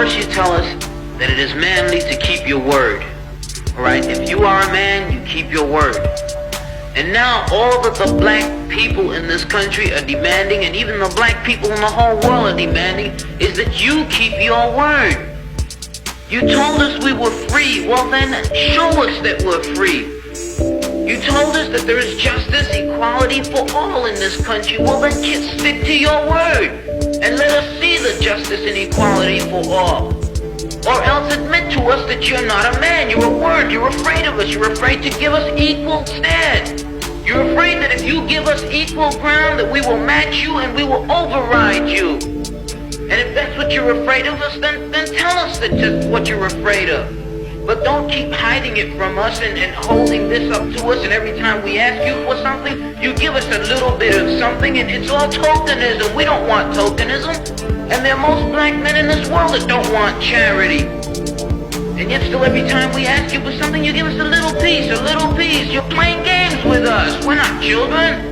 First you tell us that it is manly to keep your word. Alright, if you are a man, you keep your word. And now all that the black people in this country are demanding, and even the black people in the whole world are demanding, is that you keep your word. You told us we were free. Well then, show us that we're free. You told us that there is justice, equality for all in this country. Well then, stick to your word and let us see the justice and equality for all. Or else admit to us that you're not a man, you're a word, you're afraid of us, you're afraid to give us equal stand. You're afraid that if you give us equal ground that we will match you and we will override you. And if that's what you're afraid of us, then tell us that just what you're afraid of. But don't keep hiding it from us and holding this up to us, and every time we ask you for something, you give us a little bit of something, and it's all tokenism. We don't want tokenism. And there are most black men in this world that don't want charity. And yet still every time we ask you for something, you give us a little piece, a little piece. You're playing games with us. We're not children.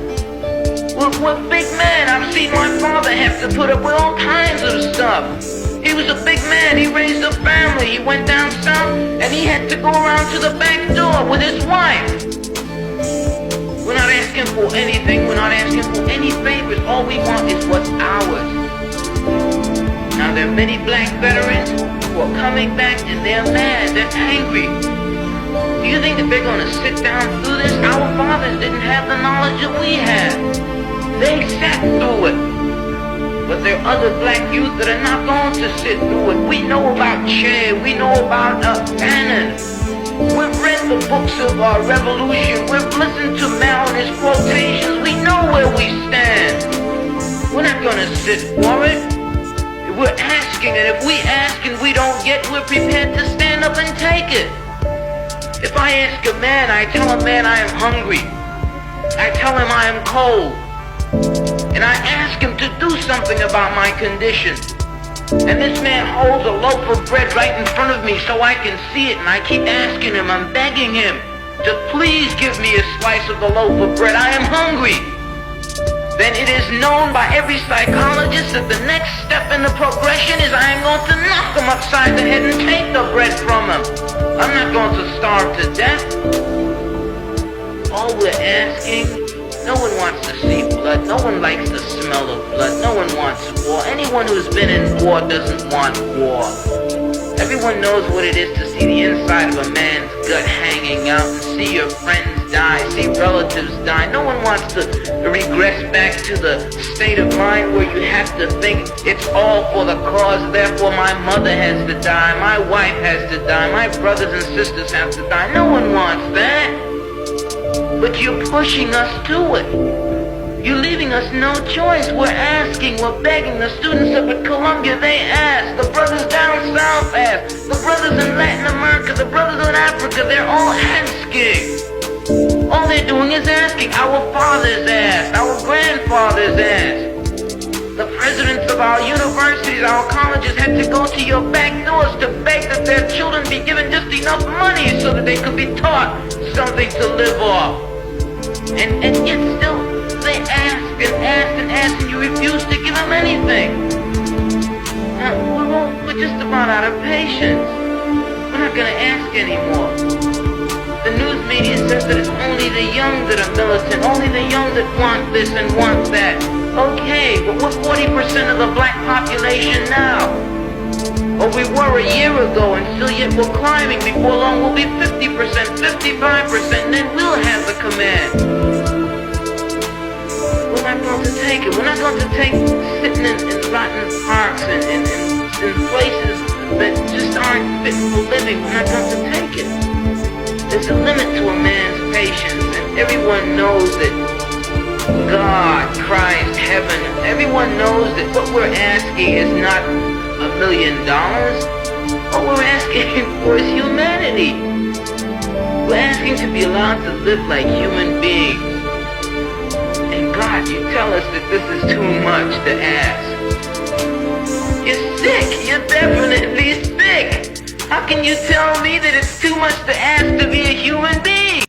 We're big men. I've seen my father have to put up with all kinds of stuff. He was a big man. He raised a family. He went down south, and he had to go around to the back door with his wife. We're not asking for anything. We're not asking for any favors. All we want is what's ours. Now, there are many black veterans who are coming back, and they're mad, they're angry. Do you think that they're going to sit down through this? Our fathers didn't have the knowledge that we have. They sat through it. But there are other black youth that are not going to sit through it. We know about Che, we know about Bannon. We've read the books of our revolution. We've listened to Mao and his quotations. We know where we stand. We're not going to sit for it. We're asking, and if we ask and we don't get, we're prepared to stand up and take it. If I ask a man, I tell a man I am hungry. I tell him I am cold. And I ask him to do something about my condition. And this man holds a loaf of bread right in front of me so I can see it, and I keep asking him, I'm begging him to please give me a slice of the loaf of bread. I am hungry. Then it is known by every psychologist that the next step in the progression is I am going to knock him upside the head and take the bread from him. I'm not going to starve to death. All we're asking, no one wants to see blood. No one likes the smell of blood. No one wants war. Anyone who's been in war doesn't want war. Everyone knows what it is to see the inside of a man's gut hanging out and see your friends die, see relatives die. No one wants to regress back to the state of mind where you have to think it's all for the cause, therefore my mother has to die, my wife has to die, my brothers and sisters have to die. No one wants that. But you're pushing us to it. You're leaving us no choice. We're asking, we're begging. The students up at Columbia, they ask. The brothers down south ask. The brothers in Latin America, the brothers in Africa, they're all asking. All they're doing is asking. Our fathers asked. Our grandfathers asked. The presidents of our universities, our colleges had to go to your back doors to beg that their children be given just enough money so that they could be taught something to live off. And yet still, they ask and ask and ask, and you refuse to give them anything. Now, we're just about out of patience. We're not going to ask anymore. The news media says that it's only the young that are militant, only the young that want this and want that. Okay, but we're 40% of the black population now. Or we were a year ago, and still yet we're climbing. Before long we'll be 50%, 55%, and then we'll have the command. We're not going to take it. We're not going to take sitting in rotten parks and in places that just aren't fit for living. We're not going to take it. There's a limit to a man's patience, and everyone knows that God, Christ, heaven, everyone knows that what we're asking is not $1 million. All we're asking for is humanity. We're asking to be allowed to live like human beings. And God, you tell us that this is too much to ask. You're sick. You're definitely sick. How can you tell me that it's too much to ask to be a human being?